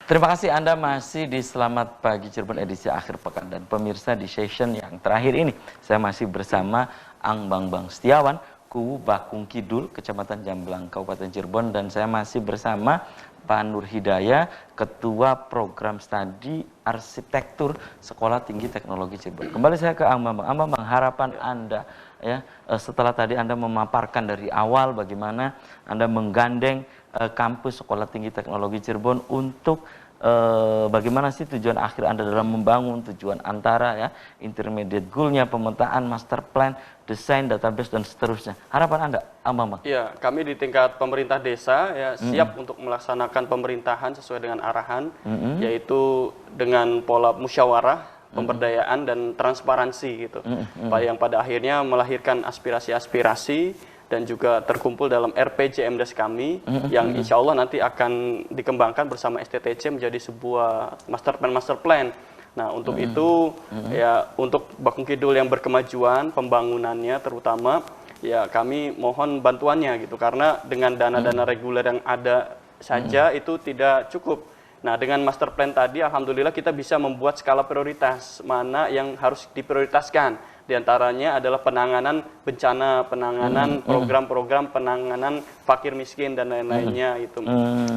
Terima kasih Anda masih di Selamat Pagi Cirebon edisi akhir pekan. Dan pemirsa, di session yang terakhir ini saya masih bersama Ang Bambang Setiawan, Kuwu Bakung Kidul, Kecamatan Jamblang, Kabupaten Cirebon. Dan saya masih bersama Pak Nur Hidayah, Ketua Program Studi Arsitektur Sekolah Tinggi Teknologi Cirebon. Kembali saya ke Ang Bambang. Ang Bambang, harapan Anda ya setelah tadi Anda memaparkan dari awal bagaimana Anda menggandeng kampus Sekolah Tinggi Teknologi Cirebon untuk bagaimana sih tujuan akhir Anda dalam membangun, tujuan antara ya, intermediate goal-nya, pemetaan, master plan, desain, database, dan seterusnya. Harapan Anda, Bambang? Ya, kami di tingkat pemerintah desa ya siap untuk melaksanakan pemerintahan sesuai dengan arahan, yaitu dengan pola musyawarah, pemberdayaan, dan transparansi gitu. Yang pada akhirnya melahirkan aspirasi-aspirasi dan juga terkumpul dalam RPJMDes kami yang insya Allah nanti akan dikembangkan bersama STTC menjadi sebuah master plan. Nah, untuk itu ya untuk Bakung Kidul yang berkemajuan pembangunannya terutama ya kami mohon bantuannya gitu, karena dengan dana-dana reguler yang ada saja itu tidak cukup. Nah, dengan master plan tadi alhamdulillah kita bisa membuat skala prioritas mana yang harus diprioritaskan. Di antaranya adalah penanganan bencana, penanganan program-program penanganan fakir miskin dan lain-lainnya itu.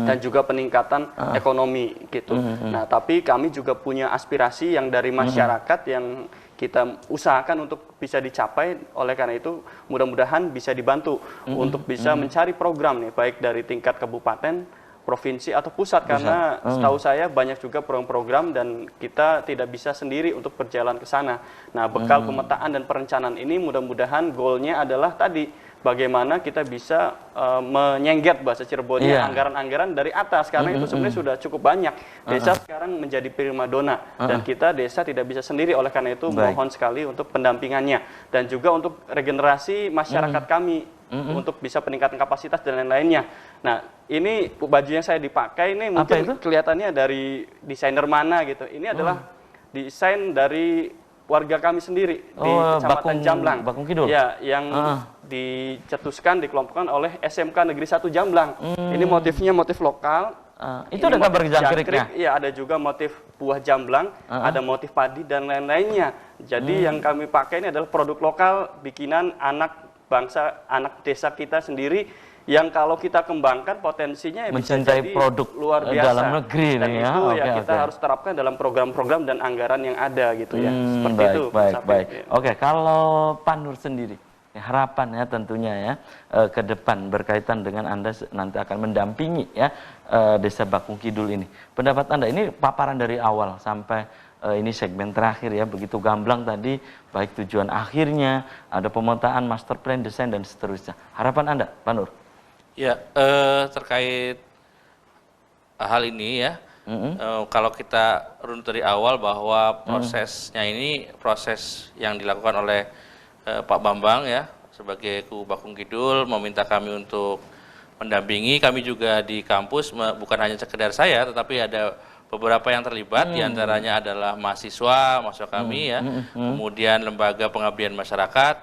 Dan juga peningkatan ekonomi gitu. Nah, tapi kami juga punya aspirasi yang dari masyarakat yang kita usahakan untuk bisa dicapai. Oleh karena itu mudah-mudahan bisa dibantu untuk bisa mencari program nih baik dari tingkat kabupaten, provinsi atau pusat, karena setahu saya banyak juga program-program dan kita tidak bisa sendiri untuk berjalan ke sana. Nah, bekal pemetaan dan perencanaan ini mudah-mudahan goalnya adalah tadi bagaimana kita bisa menyengget bahasa Cirebonnya anggaran-anggaran dari atas, karena itu sebenarnya sudah cukup banyak. Desa sekarang menjadi primadona dan kita desa tidak bisa sendiri. Oleh karena itu mohon sekali untuk pendampingannya dan juga untuk regenerasi masyarakat kami untuk bisa peningkatan kapasitas dan lain-lainnya. Nah, ini baju yang saya dipakai ini mungkin kelihatannya dari desainer mana gitu. Ini adalah desain dari warga kami sendiri di Kecamatan Jamblang. Bakung Kidul. Ya, yang dicetuskan, dikelompokkan oleh SMK Negeri 1 Jamblang. Ini motifnya motif lokal. Itu ada gambar jangkriknya? Iya, ada juga motif buah jamblang, ada motif padi dan lain-lainnya. Jadi yang kami pakai ini adalah produk lokal bikinan anak bangsa, anak desa kita sendiri, yang kalau kita kembangkan potensinya bisa jadi produk luar biasa dalam negeri. Dan itu kita harus terapkan dalam program-program dan anggaran yang ada gitu ya. Seperti itu. Baik. Oke, kalau Pak Nur sendiri, harapan ya tentunya ya ke depan berkaitan dengan Anda nanti akan mendampingi ya Desa Bakung Kidul ini. Pendapat Anda, ini paparan dari awal sampai ini segmen terakhir ya, begitu gamblang tadi, baik tujuan akhirnya, ada pemetaan, master plan, desain, dan seterusnya. Harapan Anda, Pak Nur? Ya, terkait hal ini ya, kalau kita runut dari awal bahwa prosesnya ini proses yang dilakukan oleh Pak Bambang ya, sebagai Kuwu Bakung Kidul, meminta kami untuk mendampingi. Kami juga di kampus, bukan hanya sekedar saya, tetapi ada beberapa yang terlibat, diantaranya adalah mahasiswa kami ya, kemudian lembaga pengabdian masyarakat,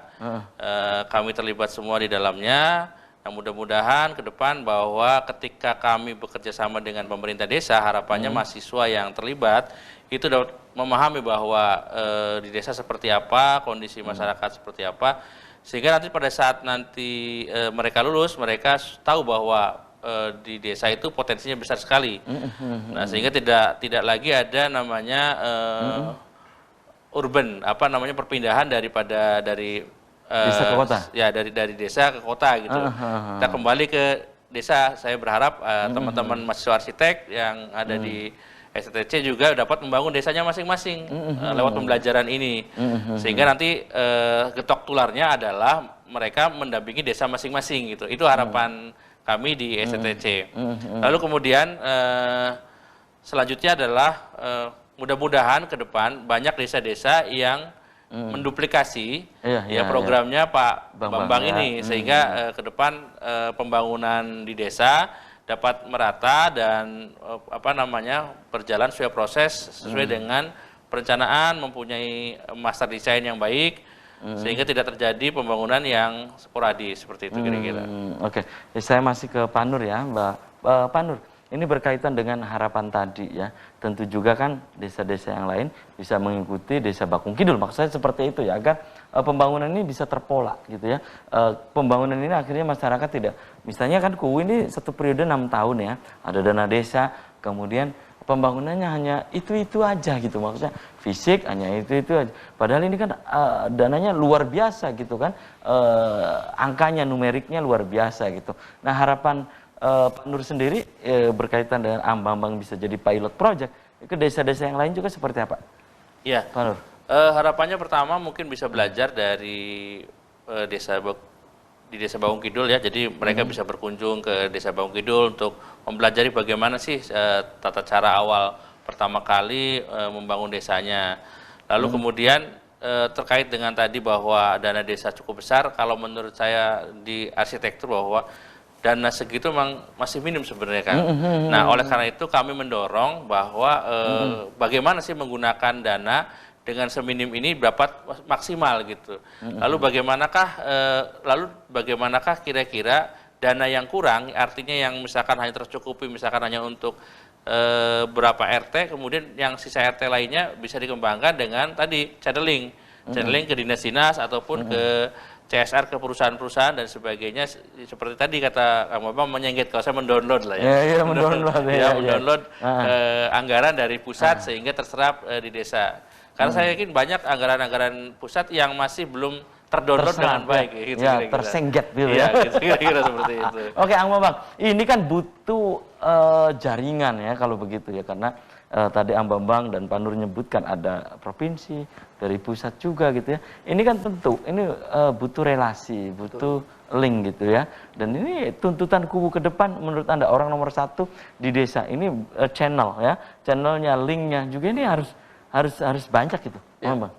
kami terlibat semua di dalamnya. Nah, mudah-mudahan ke depan bahwa ketika kami bekerja sama dengan pemerintah desa, harapannya mahasiswa yang terlibat itu dapat memahami bahwa di desa seperti apa, kondisi masyarakat seperti apa, sehingga nanti pada saat nanti mereka lulus, mereka tahu bahwa di desa itu potensinya besar sekali. Nah, sehingga tidak lagi ada namanya urban, perpindahan dari desa ke kota. Ya, dari desa ke kota gitu. Kita kembali ke desa. Saya berharap teman-teman mahasiswa arsitek yang ada di STTC juga dapat membangun desanya masing-masing lewat pembelajaran ini. Sehingga nanti getok tularnya adalah mereka mendampingi desa masing-masing gitu. Itu harapan kami di STTC. Lalu kemudian selanjutnya adalah mudah-mudahan ke depan banyak desa-desa yang menduplikasi programnya Pak Bambang ini, sehingga ke depan pembangunan di desa dapat merata dan berjalan sesuai proses, sesuai dengan perencanaan, mempunyai master design yang baik, sehingga tidak terjadi pembangunan yang sporadis seperti itu kira-kira. Oke, saya masih ke Pak Nur ya, Pak Nur. ini berkaitan dengan harapan tadi ya. Tentu juga kan desa-desa yang lain bisa mengikuti Desa Bakung Kidul. Maksud saya seperti itu ya, agar pembangunan ini bisa terpola gitu ya. Pembangunan ini akhirnya masyarakat tidak, misalnya kan KUU ini 1 periode 6 tahun ya, ada dana desa, kemudian pembangunannya hanya itu-itu aja gitu, maksudnya fisik hanya itu-itu aja. Padahal ini kan dananya luar biasa gitu kan, angkanya, numeriknya luar biasa gitu. Nah harapan Pak Nur sendiri berkaitan dengan ambang-ambang bisa jadi pilot project, ke desa-desa yang lain juga seperti apa? Iya. Pak Nur. Harapannya pertama mungkin bisa belajar dari di Desa Bakung Kidul ya. Jadi mereka bisa berkunjung ke Desa Bakung Kidul untuk mempelajari bagaimana sih tata cara awal pertama kali membangun desanya. Lalu kemudian terkait dengan tadi bahwa dana desa cukup besar, kalau menurut saya di arsitektur bahwa dana segitu memang masih minim sebenarnya kan. Nah, oleh karena itu kami mendorong bahwa bagaimana sih menggunakan dana dengan seminim ini dapat maksimal gitu. Lalu bagaimanakah kira-kira dana yang kurang, artinya yang misalkan hanya tercukupi misalkan hanya untuk berapa RT, kemudian yang sisa RT lainnya bisa dikembangkan dengan tadi channeling ke dinas-dinas ataupun ke CSR, ke perusahaan-perusahaan dan sebagainya, seperti tadi kata Kang Bambang menyengget, kalau saya mendownload lah ya. Mendownload anggaran dari pusat sehingga terserap di desa. Karena saya yakin banyak anggaran-anggaran pusat yang masih belum terdownload dengan baik gitu, ya, tersengget gitu ya. Kira-kira seperti itu. Oke, Kang Bambang, ini kan butuh jaringan ya kalau begitu ya, karena tadi Ang Bambang dan Pak Nur nyebutkan ada provinsi, dari pusat juga gitu ya. Ini kan tentu, ini butuh relasi, butuh link gitu ya. Dan ini tuntutan kubu ke depan menurut Anda, orang nomor 1 di desa ini channel ya, channelnya, linknya juga ini harus banyak gitu, ya, Bambang.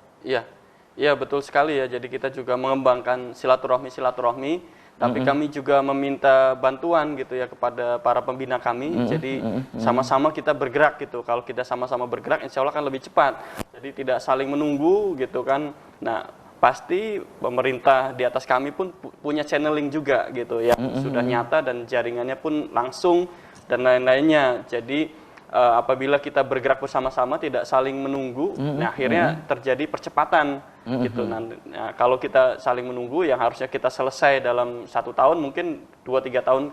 Iya betul sekali ya. Jadi kita juga mengembangkan silaturahmi, tapi kami juga meminta bantuan gitu ya kepada para pembina kami. Jadi sama-sama kita bergerak gitu. Kalau kita sama-sama bergerak, insya Allah kan lebih cepat. Jadi tidak saling menunggu gitu kan. Nah pasti pemerintah di atas kami pun punya channeling juga gitu yang sudah nyata dan jaringannya pun langsung dan lain-lainnya. Jadi apabila kita bergerak bersama-sama tidak saling menunggu, nah akhirnya terjadi percepatan gitu. Nah, kalau kita saling menunggu yang harusnya kita selesai dalam 1 tahun mungkin 2-3 tahun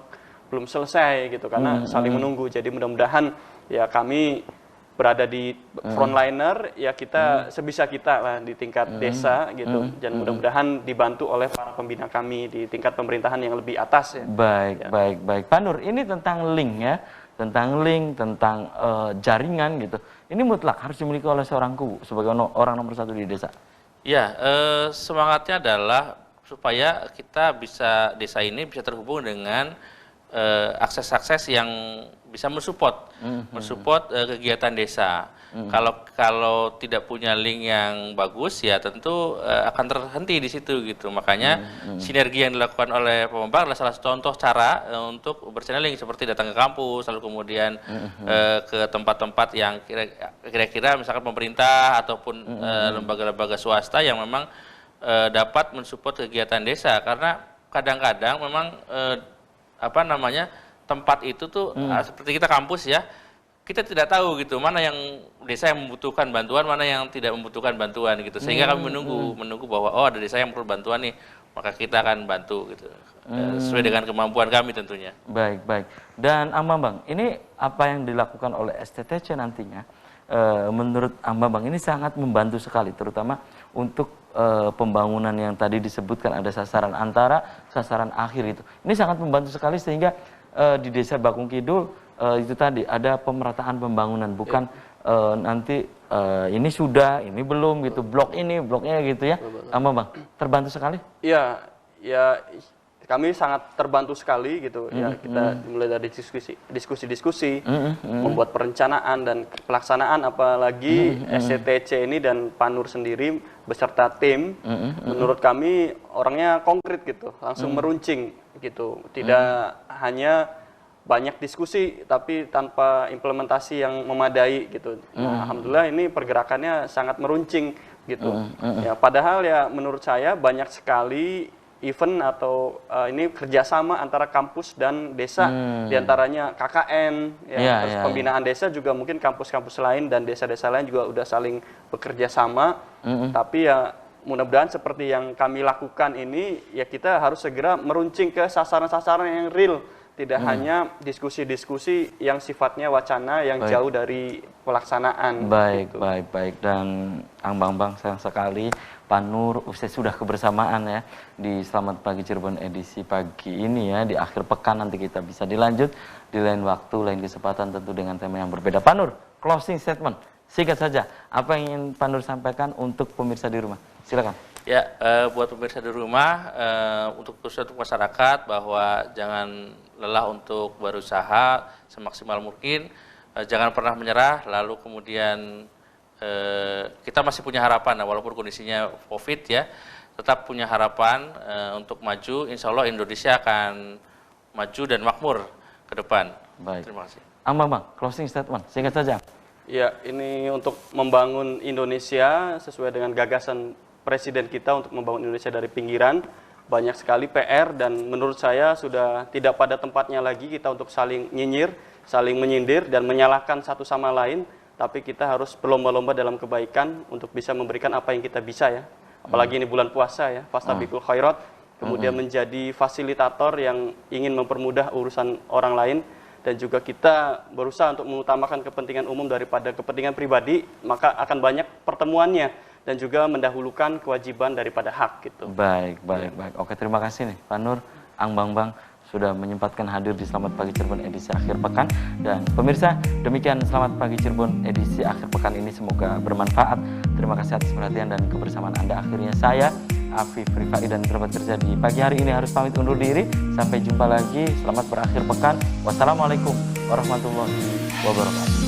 belum selesai gitu karena saling menunggu. Jadi mudah-mudahan ya kami berada di frontliner ya, kita sebisa kita lah di tingkat desa gitu, dan mudah-mudahan dibantu oleh para pembina kami di tingkat pemerintahan yang lebih atas ya. Baik. Pak Nur, ini tentang link ya, tentang jaringan gitu. Ini mutlak harus dimiliki oleh seorang kubu sebagai orang nomor 1 di desa. Ya, semangatnya adalah supaya desa ini bisa terhubung dengan akses-akses yang bisa mensupport kegiatan desa. Kalau tidak punya link yang bagus ya tentu akan terhenti di situ gitu. Makanya sinergi yang dilakukan oleh Pemembang adalah salah satu contoh cara untuk berchanneling, seperti datang ke kampus, lalu kemudian ke tempat-tempat yang kira-kira misalkan pemerintah ataupun lembaga-lembaga swasta yang memang dapat mensupport kegiatan desa. Karena kadang-kadang memang tempat itu tuh seperti kita kampus ya, kita tidak tahu gitu mana yang desa yang membutuhkan bantuan, mana yang tidak membutuhkan bantuan gitu, sehingga kami menunggu bahwa ada desa yang perlu bantuan nih, maka kita akan bantu gitu, sesuai dengan kemampuan kami tentunya. Baik. Dan Ang Bambang, ini apa yang dilakukan oleh STTC nantinya menurut Ang Bambang ini sangat membantu sekali, terutama untuk pembangunan yang tadi disebutkan ada sasaran antara, sasaran akhir itu. Ini sangat membantu sekali sehingga di Desa Bakung Kidul itu tadi ada pemerataan pembangunan, bukan nanti ini sudah, ini belum gitu, bloknya gitu ya. Bang, terbantu sekali? Iya, ya kami sangat terbantu sekali gitu ya. Kita mulai dari diskusi, membuat perencanaan dan pelaksanaan, apalagi SCTC ini dan Pak Nur sendiri beserta tim, menurut kami orangnya konkret gitu, langsung meruncing gitu, tidak hanya banyak diskusi tapi tanpa implementasi yang memadai gitu. Nah, alhamdulillah ini pergerakannya sangat meruncing gitu. Ya, padahal ya menurut saya banyak sekali event atau ini kerjasama antara kampus dan desa, diantaranya KKN, terus pembinaan desa juga mungkin kampus-kampus lain dan desa-desa lain juga udah saling bekerja sama. Tapi ya mudah-mudahan seperti yang kami lakukan ini, ya kita harus segera meruncing ke sasaran-sasaran yang real. Tidak hanya diskusi-diskusi yang sifatnya wacana yang jauh dari pelaksanaan. Baik, gitu. baik. Dan Bang sayang sekali Pak Nur, sudah kebersamaan ya di Selamat Pagi Cirebon edisi pagi ini ya. Di akhir pekan nanti kita bisa dilanjut di lain waktu, lain kesempatan tentu dengan tema yang berbeda. Pak Nur, closing statement. Singkat saja, apa yang ingin Pak Nur sampaikan untuk pemirsa di rumah? Silakan. Ya, buat pemirsa di rumah, untuk masyarakat bahwa jangan lelah untuk berusaha semaksimal mungkin, jangan pernah menyerah, lalu kemudian kita masih punya harapan, walaupun kondisinya COVID ya, tetap punya harapan untuk maju. Insya Allah Indonesia akan maju dan makmur ke depan. Baik. Terima kasih. Bang, closing statement, singkat saja. Ya, ini untuk membangun Indonesia sesuai dengan gagasan Presiden kita untuk membangun Indonesia dari pinggiran. Banyak sekali PR dan menurut saya sudah tidak pada tempatnya lagi kita untuk saling nyinyir, saling menyindir dan menyalahkan satu sama lain. Tapi kita harus berlomba-lomba dalam kebaikan untuk bisa memberikan apa yang kita bisa ya. Apalagi ini bulan puasa ya, fastabiqul khairat. Kemudian menjadi fasilitator yang ingin mempermudah urusan orang lain. Dan juga kita berusaha untuk mengutamakan kepentingan umum daripada kepentingan pribadi, maka akan banyak pertemuannya dan juga mendahulukan kewajiban daripada hak gitu. Baik. Oke, terima kasih nih Pak Nur, Bang sudah menyempatkan hadir di Selamat Pagi Cirebon edisi akhir pekan. Dan pemirsa, demikian Selamat Pagi Cirebon edisi akhir pekan ini, semoga bermanfaat. Terima kasih atas perhatian dan kebersamaan Anda. Akhirnya saya, Afif Rifai dan kerabat kerja di pagi hari ini harus pamit undur diri. Sampai jumpa lagi, selamat berakhir pekan. Wassalamualaikum warahmatullahi wabarakatuh.